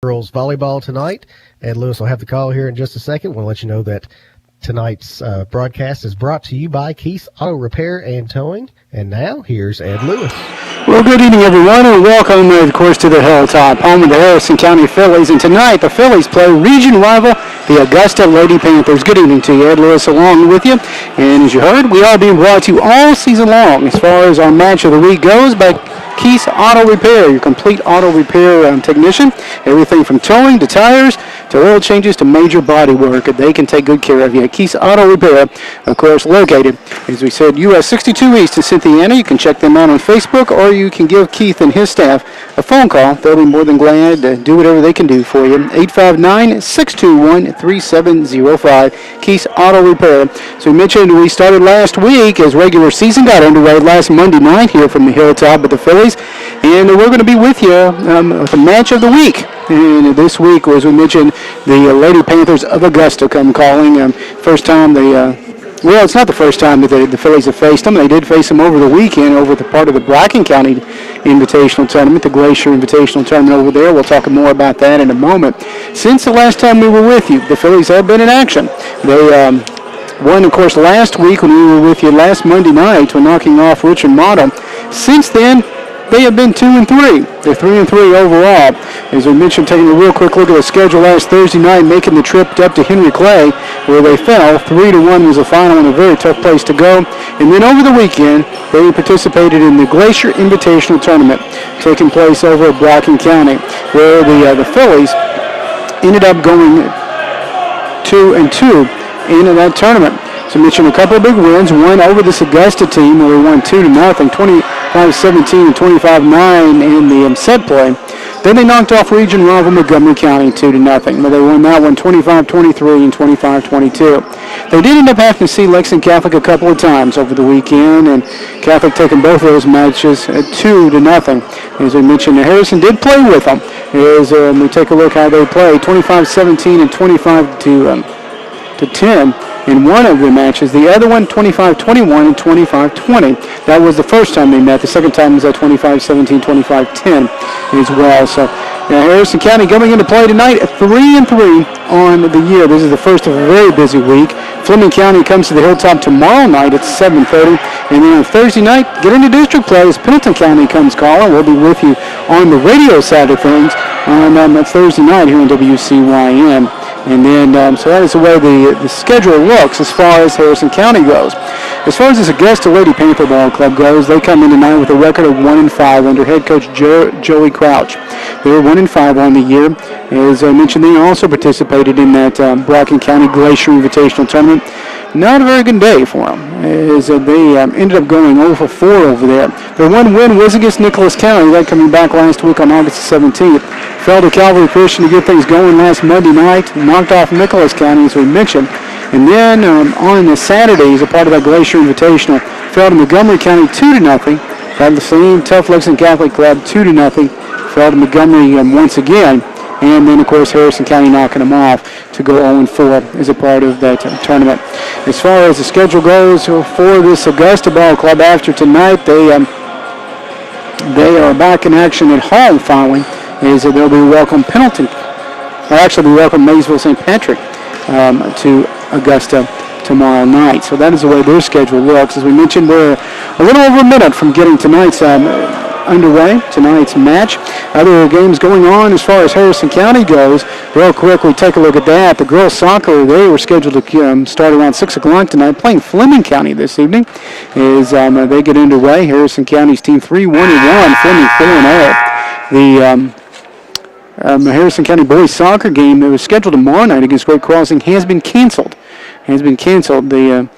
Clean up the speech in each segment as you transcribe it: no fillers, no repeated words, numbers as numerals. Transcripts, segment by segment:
girls volleyball tonight, and Lewis will have the call here in just a second. We'll let you know that tonight's broadcast is brought to you by Keith's Auto Repair and Towing. And now, here's Ed Lewis. Well, good evening, everyone, and welcome, of course, to the Hilltop, home of the Harrison County Fillies. And tonight, the Fillies play region rival, the Augusta Lady Panthers. Good evening to you, Ed Lewis, along with you. And as you heard, we are being brought to you all season long, as far as our match of the week goes, by Keith's Auto Repair, your complete auto repair technician. Everything from towing to tires to oil changes to major body work. They can take good care of you. Keith's Auto Repair, of course, located, as we said, US 62 East in Cynthiana. You can check them out on Facebook, or you can give Keith and his staff a phone call. They'll be more than glad to do whatever they can do for you. 859-621-3705. Keith's Auto Repair. So we mentioned we started last week as regular season got underway last Monday night here from the Hilltop with the Fillies. And we're going to be with you with the match of the week. And this week, as we mentioned, the Lady Panthers of Augusta come calling. First time they, well, it's not the first time that the Fillies have faced them. They did face them over the weekend over the part of the Bracken County Invitational Tournament, the Glacier Invitational Tournament over there. We'll talk more about that in a moment. Since the last time we were with you, the Fillies have been in action. They won, of course, last week when we were with you last Monday night when knocking off Richard Model. Since then, they have been 2-3. They're 3-3 overall. As we mentioned, taking a real quick look at the schedule last Thursday night, making the trip up to Henry Clay, where they fell. 3-1 was the final, and a very tough place to go. And then over the weekend, they participated in the Glacier Invitational Tournament, taking place over at Bracken County, where the Fillies ended up going 2-2 in that tournament. So mentioned a couple of big wins, one over this Augusta team where we won 2-0, 25-17 and 25-9 in the set play. Then they knocked off region rival Montgomery County 2-0, but they won that one 25-23 and 25-22. They did end up having to see Lexington Catholic a couple of times over the weekend, and Catholic taking both of those matches at 2-0. As we mentioned, Harrison did play with them. As we take a look how they played, 25-17 and 25-10. In one of the matches. The other one, 25-21 and 25-20. That was the first time they met. The second time was at 25-17, 25-10 as well. So Harrison County coming into play tonight at 3-3 on the year. This is the first of a very busy week. Fleming County comes to the Hilltop tomorrow night at 7:30. And then on Thursday night, get into district play as Pendleton County comes calling. We'll be with you on the radio side of things on that Thursday night here on WCYN. And then, so that is the way the schedule looks as far as Harrison County goes. As far as this Augusta Lady Panther Ball Club goes, they come in tonight with a record of 1-5 under head coach Joey Crouch. They were 1-5 on the year. As I mentioned, they also participated in that Bracken County Glacier Invitational Tournament. Not a very good day for them, as they ended up going 0-4 over there. Their one win was against Nicholas County. That coming back last week on August 17th. Fell to Calvary Christian to get things going last Monday night. Knocked off Nicholas County, as we mentioned. And then on the Saturday, as a part of that Glacier Invitational, fell to Montgomery County 2-0. Had the same tough Lexington Catholic Club 2-0. Fell to Montgomery once again. And then, of course, Harrison County knocking them off to go 0-4 as a part of that tournament. As far as the schedule goes for this Augusta Ball Club after tonight, they are back in action at home finally, as they'll be welcome Pendleton, or actually be welcome Maysville St. Patrick to Augusta tomorrow night. So that is the way their schedule looks. As we mentioned, we're a little over a minute from getting tonight's underway, tonight's match. Other games going on as far as Harrison County goes. Real quick, we take a look at that. The girls soccer, they were scheduled to start around 6 o'clock tonight, playing Fleming County this evening as they get underway. Harrison County's team 3-1-1, Fleming 4-0. The Harrison County boys soccer game that was scheduled tomorrow night against Great Crossing has been canceled. The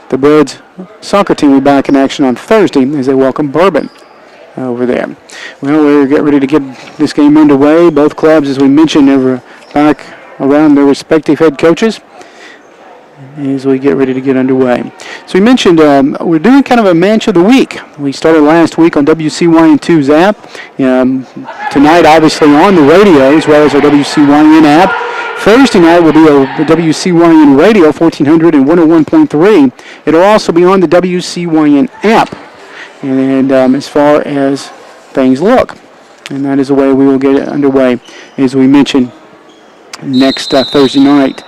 Birds soccer team will be back in action on Thursday as they welcome Bourbon over there. Well, we're getting ready to get this game underway. Both clubs, as we mentioned, are back around their respective head coaches as we get ready to get underway. So we mentioned we're doing kind of a match of the week. We started last week on WCYN2's app. Tonight, obviously, on the radio as well as our WCYN app. Thursday night will be a WCYN radio, 1400 and 101.3. It'll also be on the WCYN app. And as far as things look, And that is the way we will get it underway, as we mentioned, next Thursday night.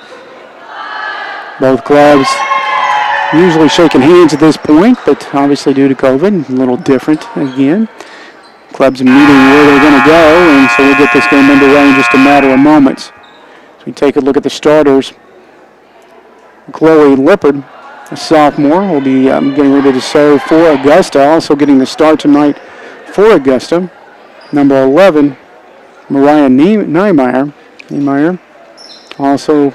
Both clubs usually shaking hands at this point, but obviously due to COVID, a little different again. Clubs are meeting where they're going to go, and so we'll get this game underway in just a matter of moments. As we take a look at the starters, Chloe Lippard, a sophomore, will be getting ready to serve for Augusta. Also getting the start tonight for Augusta, number 11, Mariah Niemeyer. Also,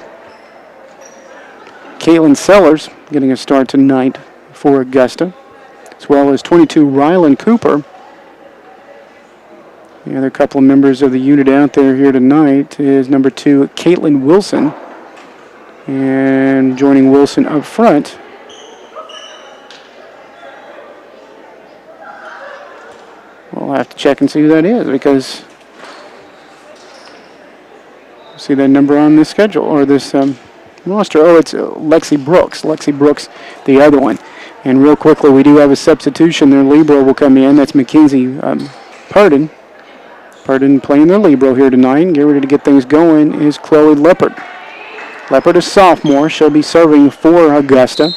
Caitlin Sellers getting a start tonight for Augusta, as well as 22, Rylan Cooper. The other couple of members of the unit out there here tonight is number 2, Caitlin Wilson. And joining Wilson up front, we'll have to check and see who that is, because see that number on this schedule or this roster. Oh, it's Lexi Brooks. Lexi Brooks, the other one. And real quickly, we do have a substitution. Their libero will come in. That's Mackenzie Purdon. Purdon playing their libero here tonight. Get ready to get things going is Chloe Lippard. Lippard is sophomore. She'll be serving for Augusta.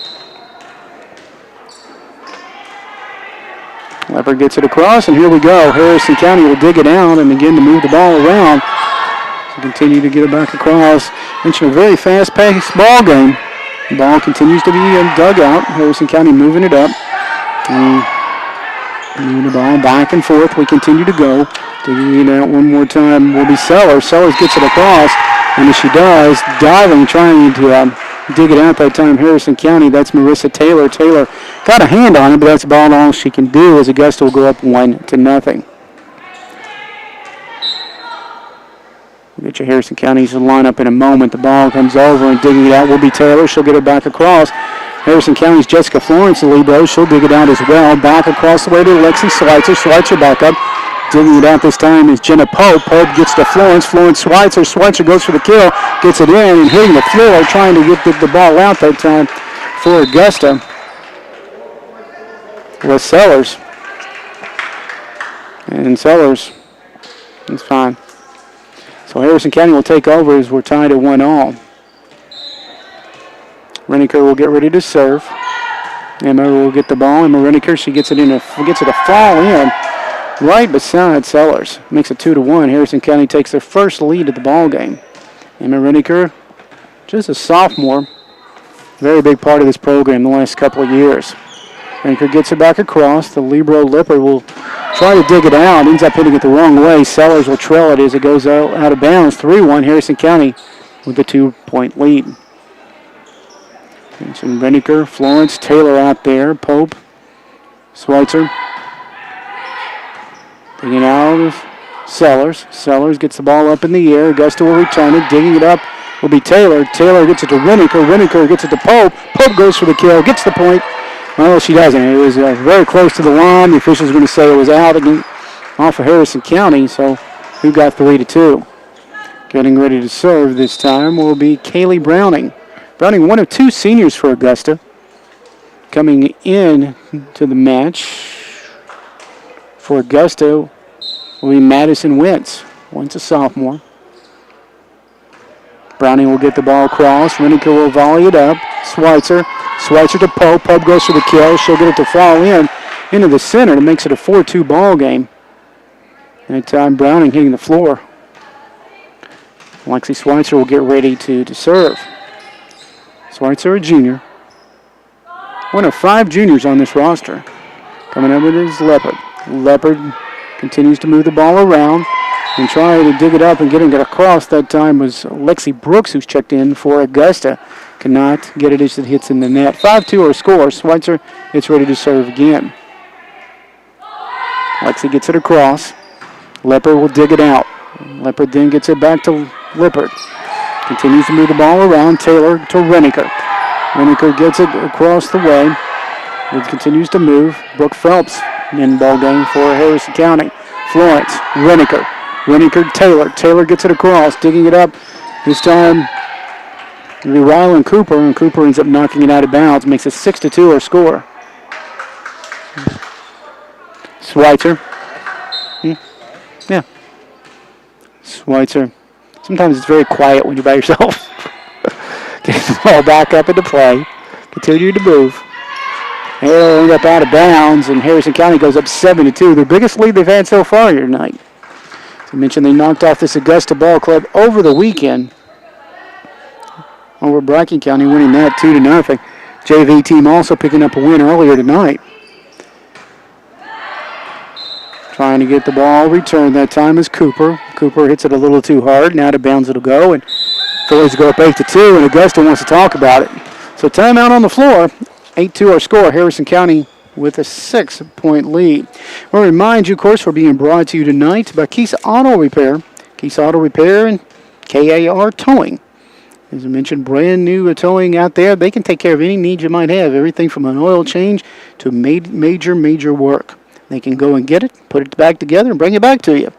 Lippard gets it across, and here we go. Harrison County will dig it out and begin to move the ball around. So continue to get it back across. Mentioned a very fast-paced ball game. The ball continues to be dug out. Harrison County moving it up. And moving the ball back and forth. We continue to go. Digging it out one more time will be Sellers. Sellers gets it across. And as she does, diving, trying to dig it out that time, Harrison County. That's Marissa Taylor. Taylor got a hand on it, but that's about all she can do as Augusta will go up 1-0. We'll get your Harrison County's line up in a moment. The ball comes over and digging it out will be Taylor. She'll get it back across. Harrison County's Jessica Florence, the libero. She'll dig it out as well. Back across the way to Lexi Schweitzer. Schweitzer back up. Digging it out this time is Jenna Pope. Pope gets to Florence. Florence Schweitzer. Schweitzer goes for the kill. Gets it in and hitting the floor, trying to get the ball out that time for Augusta. With Sellers. And Sellers is fine. So Harrison County will take over as we're tied at 1-1. Reniker will get ready to serve. Emma will get the ball. Emma Reniker, she gets it to fall in right beside Sellers. Makes it 2-1. Harrison County takes their first lead of the ball game. Emma Reniker, just a sophomore, very big part of this program the last couple of years. Reniker gets it back across. The libero Lippard will try to dig it out. Ends up hitting it the wrong way. Sellers will trail it as it goes out of bounds. 3-1. Harrison County with the 2-point lead. Some Reniker, Florence, Taylor out there. Pope, Schweitzer. Digging out of Sellers. Sellers gets the ball up in the air. Augusta will return it. Digging it up will be Taylor. Taylor gets it to Reniker. Reniker gets it to Pope. Pope goes for the kill. Gets the point. Well, she doesn't. It was very close to the line. The officials are going to say it was out off of Harrison County, so who got 3-2? Getting ready to serve this time will be Kaylee Browning. Browning, one of 2 seniors for Augusta. Coming in to the match for Augusta will be Madison Wentz. Wentz a sophomore. Browning will get the ball across. Reniker will volley it up. Schweitzer to Pope. Pope goes for the kill. She'll get it to fall into the center. It makes it a 4-2 ball game. And that time Browning hitting the floor. Lexi Schweitzer will get ready to serve. Schweitzer, a junior. One of 5 juniors on this roster. Coming up with is Leopard. Leopard continues to move the ball around and try to dig it up and getting it across. That time was Lexi Brooks, who's checked in for Augusta. Cannot get it as it hits in the net. 5-2 our score. Schweitzer gets ready to serve again. Lexi gets it across. Leopard will dig it out. Leopard then gets it back to Lippard. Continues to move the ball around. Taylor to Reniker. Reniker gets it across the way. It continues to move. Brooke Phelps in ball game for Harrison County. Florence, Reniker. Reniker, Taylor. Taylor gets it across, digging it up. This time, it'll be Rylan Cooper, and Cooper ends up knocking it out of bounds. Makes it 6-2 our score. Schweitzer. Yeah. Schweitzer. Sometimes it's very quiet when you're by yourself. Get the ball back up into play. Continue to move. They'll end up out of bounds, and Harrison County goes up 7-2. Their biggest lead they've had so far here tonight. As I mentioned, they knocked off this Augusta ball club over the weekend. Over Bracken County, winning that 2-0. JV team also picking up a win earlier tonight. Trying to get the ball returned that time is Cooper. Cooper hits it a little too hard. Now out of bounds it'll go, and Fillies go up 8-2, and Augusta wants to talk about it. So timeout on the floor. 8-2 our score. Harrison County with a 6-point lead. We'll remind you, of course, we're being brought to you tonight by Keys Auto Repair. Keys Auto Repair and KAR Towing. As I mentioned, brand new towing out there. They can take care of any needs you might have. Everything from an oil change to major work. They can go and get it, put it back together, and bring it back to you.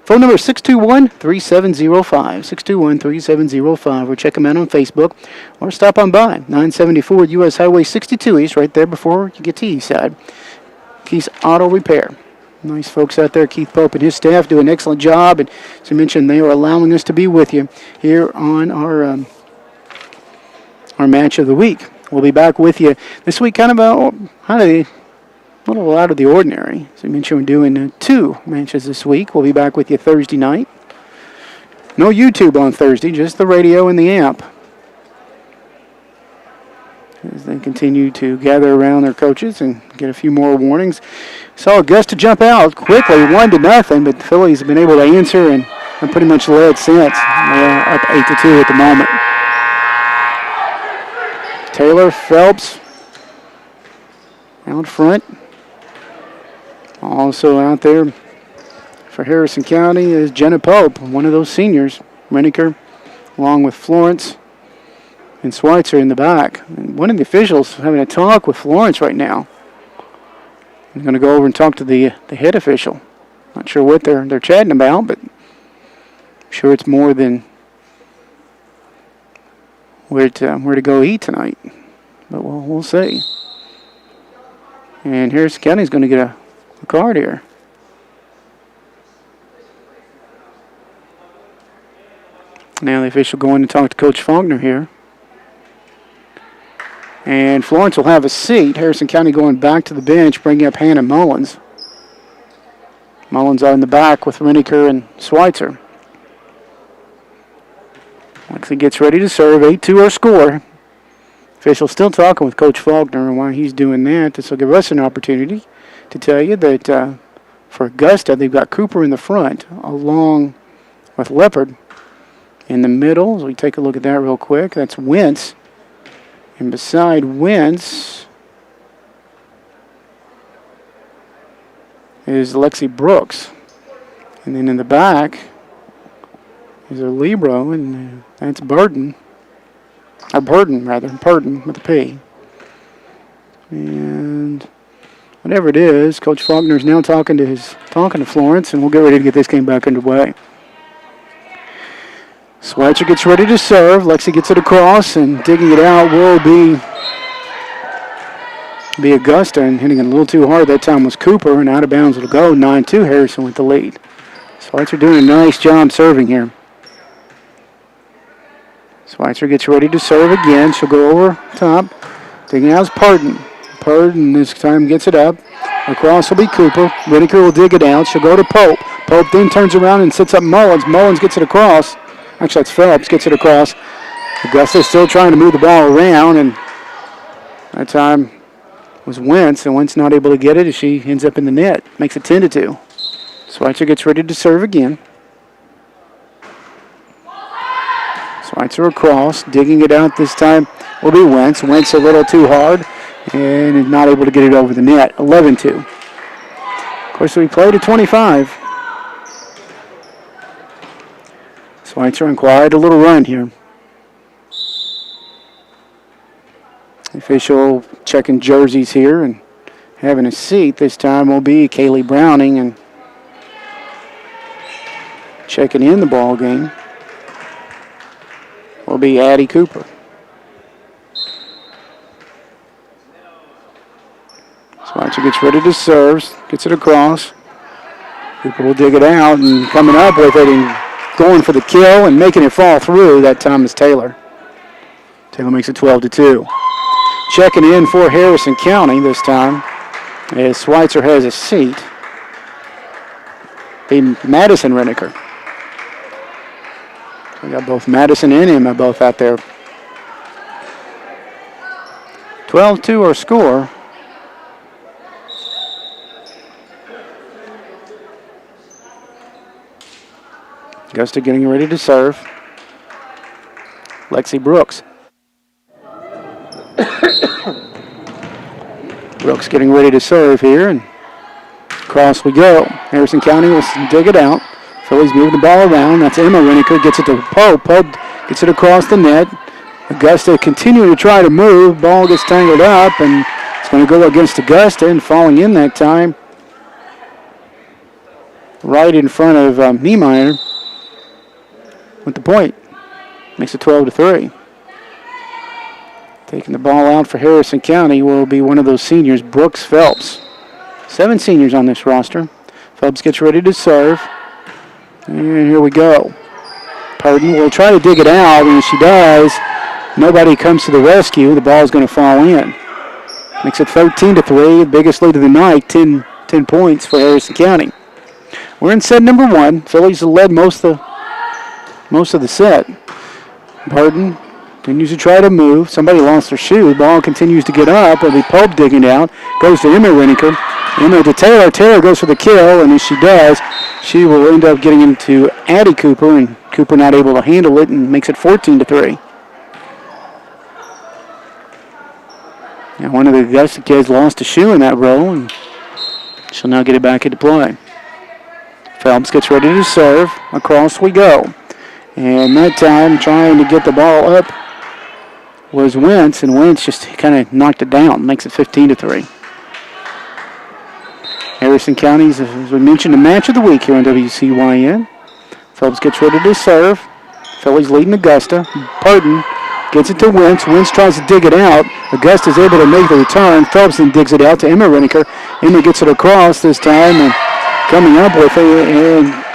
Phone number is 621-3705, 621-3705, or check them out on Facebook, or stop on by, 974 U.S. Highway 62 East, right there before you get to Eastside. Keith's Auto Repair. Nice folks out there. Keith Pope and his staff do an excellent job, and as I mentioned, they are allowing us to be with you here on our match of the week. We'll be back with you this week, kind of a little out of the ordinary. So I mentioned we're doing 2 matches this week. We'll be back with you Thursday night. No YouTube on Thursday, just the radio and the app. As they continue to gather around their coaches and get a few more warnings. Saw Augusta jump out quickly, 1-0, but the Phillies have been able to answer and pretty much led since. They're up 8-2 at the moment. Taylor Phelps out front. Also out there for Harrison County is Jenna Pope, one of those seniors. Reniker, along with Florence and Schweitzer in the back. And one of the officials having a talk with Florence right now. I'm going to go over and talk to the head official. Not sure what they're chatting about, but I'm sure it's more than where to go eat tonight. But we'll see. And Harrison County is going to get a card here. Now the official going to talk to Coach Faulkner here. And Florence will have a seat. Harrison County going back to the bench, bringing up Hannah Mullins. Mullins on the back with Reniker and Schweitzer. Lexi gets ready to serve. 8-2 our score. Official still talking with Coach Faulkner, and while he's doing that, this will give us an opportunity to tell you that for Augusta, they've got Cooper in the front, along with Leopard in the middle. As we take a look at that real quick, that's Wentz. And beside Wentz is Lexi Brooks. And then in the back is a Libro, and that's Burton. Or Burton, rather. Burton with a P. And whatever it is, Coach Faulkner is now talking to Florence, and we'll get ready to get this game back underway. Schweitzer gets ready to serve. Lexi gets it across, and digging it out will be Augusta, and hitting it a little too hard. That time was Cooper, and out of bounds it'll go. 9-2 Harrison with the lead. Schweitzer doing a nice job serving here. Schweitzer gets ready to serve again. She'll go over top. Digging out is Pardon. Pardon this time gets it up. Across will be Cooper. Reniker will dig it out. She'll go to Pope. Pope then turns around and sits up Mullins. Mullins gets it across. Actually, that's Phelps gets it across. Augusta still trying to move the ball around, and that time was Wentz, and Wentz not able to get it as she ends up in the net. Makes it 10-2. Schweitzer gets ready to serve again. Schweitzer across, digging it out this time will be Wentz. Wentz a little too hard and not able to get it over the net. 11-2. Of course, we played at 25. Schweitzer on quite a little run here. The official checking jerseys here and having a seat. This time will be Kaylee Browning, and checking in the ball game will be Addie Cooper. Schweitzer gets ready to serve, gets it across. Cooper will dig it out and coming up with it and going for the kill and making it fall through. That time is Taylor. Taylor makes it 12-2. Checking in for Harrison County this time as Schweitzer has a seat. Be Madison Reniker. We got both Madison and Emma both out there. 12-2 our score. Augusta getting ready to serve. Lexi Brooks. Brooks getting ready to serve here, and across we go. Harrison County will dig it out. Fillies moving the ball around. That's Emma Reniker. Gets it to Pope. Pope gets it across the net. Augusta continuing to try to move. Ball gets tangled up, and it's going to go against Augusta, and falling in that time right in front of Niemeyer with the point. Makes it 12-3. Taking the ball out for Harrison County will be one of those seniors, Brooks Phelps. 7 seniors on this roster. Phelps gets ready to serve. And here we go. Pardon will try to dig it out, and as she does, nobody comes to the rescue. The ball is going to fall in. Makes it 13-3, the biggest lead of the night, 10 points for Harrison County. We're in set number 1. Fillies have led most of the set. Pardon continues to try to move. Somebody lost their shoe. The ball continues to get up. It'll be Pope digging out. Goes to Emma Reniker. Emma to Taylor. Taylor goes for the kill, and as she does, she will end up getting into Addie Cooper, and Cooper not able to handle it and makes it 14-3. Now one of the Augusta kids lost a shoe in that row, and she'll now get it back into play. Phelps gets ready to serve. Across we go. And that time, trying to get the ball up was Wentz, and Wentz just kind of knocked it down. Makes it 15-3. Harrison County's, as we mentioned, the match of the week here on WCYN. Phelps gets ready to serve. Fillies leading Augusta. Pardon gets it to Wentz. Wentz tries to dig it out. Augusta's able to make the return. Phelps then digs it out to Emma Reniker. Emma gets it across this time, and coming up with it, and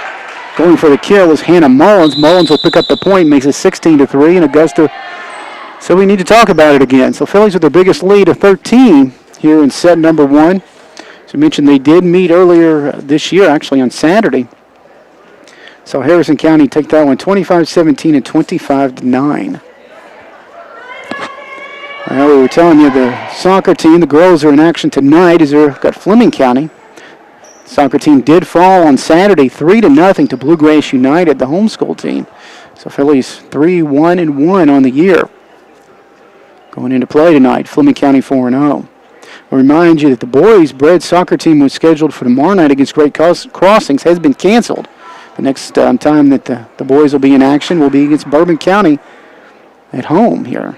going for the kill is Hannah Mullins. Mullins will pick up the point, makes it 16-3, and Augusta, so we need to talk about it again. So Fillies with their biggest lead of 13 here in set number 1. As I mentioned, they did meet earlier this year, actually on Saturday. So Harrison County take that one 25-17 and 25-9. Well, we were telling you the soccer team, the girls are in action tonight as they've got Fleming County. Soccer team did fall on Saturday 3-0 to Blue Grace United, the homeschool team. So Fillies 3-1-1 on the year. Going into play tonight, Fleming County 4-0. I'll remind you that the boys' Bred soccer team was scheduled for tomorrow night against Great Crossings has been canceled. The next time that the boys will be in action will be against Bourbon County at home here.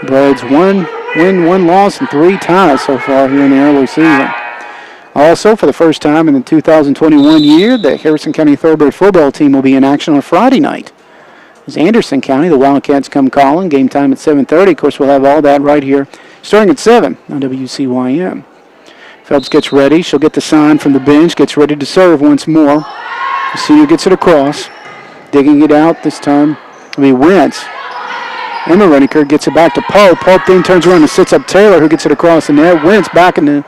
Bred's 1 win, 1 loss, and 3 ties so far here in the early season. Also, for the first time in the 2021 year, the Harrison County Thoroughbred football team will be in action on Friday night. As Anderson County, the Wildcats come calling. Game time at 7:30. Of course, we'll have all that right here starting at 7 on WCYM. Phelps gets ready. She'll get the sign from the bench. Gets ready to serve once more. The senior gets it across. Digging it out this time will be Wentz. Emma Reniker gets it back to Pope. Pope then turns around and sits up Taylor, who gets it across the net. Wentz back in the...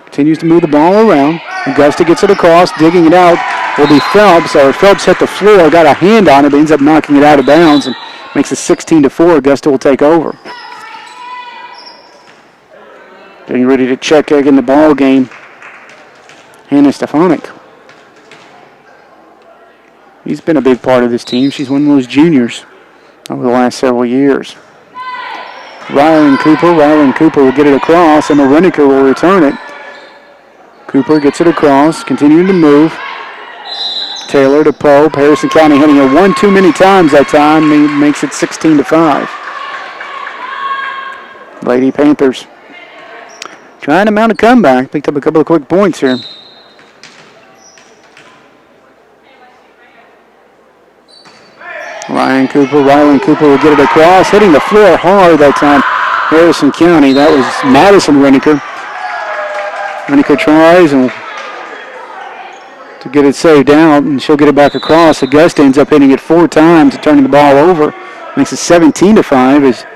Continues to move the ball around. Augusta gets it across. Digging it out will be Phelps. Phelps hit the floor, got a hand on it, but ends up knocking it out of bounds and makes it 16-4. Augusta will take over. Getting ready to check in the ball game, Hannah Stefanik. He's been a big part of this team. She's one of those juniors over the last several years. Rylan Cooper will get it across. Emma Reniker will return it. Cooper gets it across, continuing to move. Taylor to Pope. Harrison County hitting it one too many times that time. He makes it 16-5. Lady Panthers trying to mount a comeback. Picked up a couple of quick points here. Rylan Cooper will get it across, hitting the floor hard that time. Harrison County, that was Madison Reniker. Reniker tries and to get it saved out, and she'll get it back across. Augusta ends up hitting it 4 times, turning the ball over. Makes it 17-5 as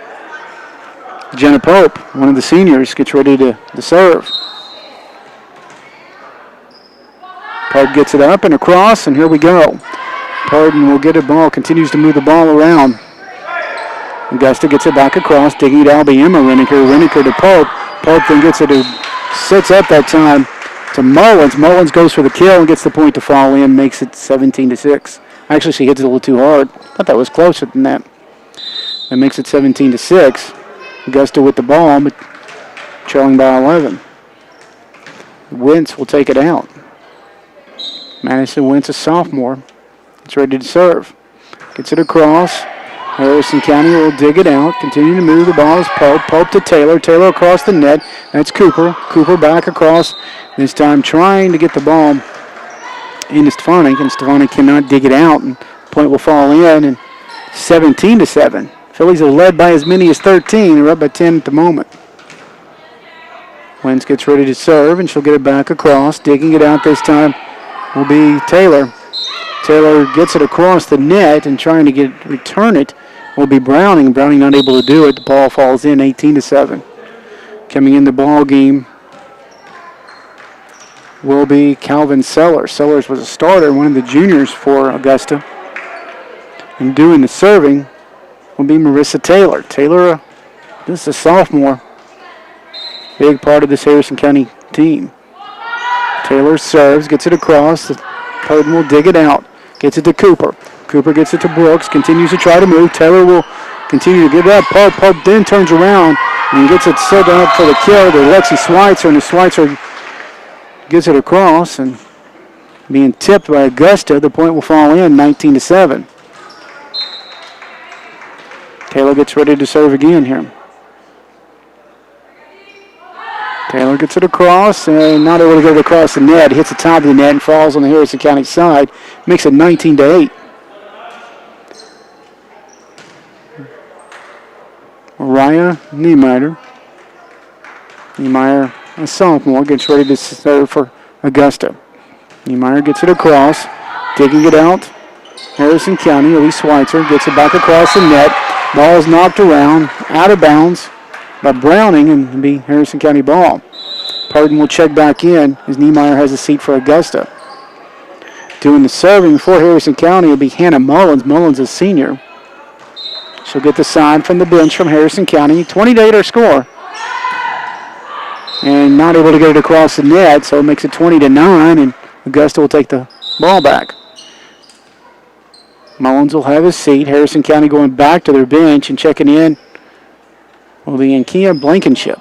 Jenna Pope, one of the seniors, gets ready to serve. Pope gets it up and across, and here we go. Pardon will get a ball, continues to move the ball around. Augusta gets it back across, digging it out by Emma Reniker. Reniker to Pope. Pope then gets it, sits up that time to Mullins. Mullins goes for the kill and gets the point to fall in, makes it 17-6. Actually, she hits it a little too hard. I thought that was closer than that. That makes it 17-6. Augusta with the ball, but trailing by 11. Wentz will take it out. Madison Wentz, a sophomore. It's ready to serve. Gets it across. Harrison County will dig it out. Continue to move. The ball is Pope. Pope to Taylor. Taylor across the net. That's Cooper. Cooper back across. This time trying to get the ball into Stefanik, and Stefanik cannot dig it out, and the point will fall in, and 17-7. Phillies are led by as many as 13. They're up by 10 at the moment. Wentz gets ready to serve, and she'll get it back across. Digging it out this time will be Taylor. Taylor gets it across the net, and trying to return it will be Browning. Browning not able to do it. The ball falls in, 18-7. Coming in the ball game will be Calvin Sellers. Sellers was a starter, one of the juniors for Augusta. And doing the serving will be Marissa Taylor. Taylor, this is a sophomore. Big part of this Harrison County team. Taylor serves, gets it across. Pardon will dig it out. Gets it to Cooper. Cooper gets it to Brooks. Continues to try to move. Taylor will continue to get it up. Pope then turns around and gets it set up for the kill to Lexi Schweitzer. And Schweitzer gets it across, and being tipped by Augusta, the point will fall in, 19-7. Taylor gets ready to serve again here. Taylor gets it across, and not able to get it across the net. Hits the top of the net and falls on the Harrison County side. Makes it 19-8. Mariah Niemeyer. Niemeyer, a sophomore, gets ready to serve for Augusta. Niemeyer gets it across, digging it out. Harrison County, Elise Schweitzer gets it back across the net. Ball is knocked around, out of bounds by Browning, and be Harrison County ball. Pardon will check back in as Niemeyer has a seat for Augusta. Doing the serving for Harrison County will be Hannah Mullins. Mullins is senior. She'll get the sign from the bench from Harrison County. 20-8 our score. And not able to get it across the net, so it makes it 20-9, and Augusta will take the ball back. Mullins will have his seat. Harrison County going back to their bench, and checking in will be Inkia Blankenship.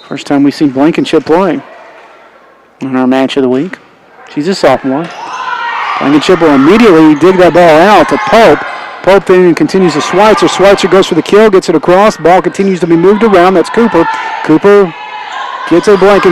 First time we've seen Blankenship play in our match of the week. She's a sophomore. Blankenship will immediately dig that ball out to Pope. Pope then continues to Schweitzer. Schweitzer goes for the kill, gets it across. Ball continues to be moved around. That's Cooper. Cooper gets a Blankenship.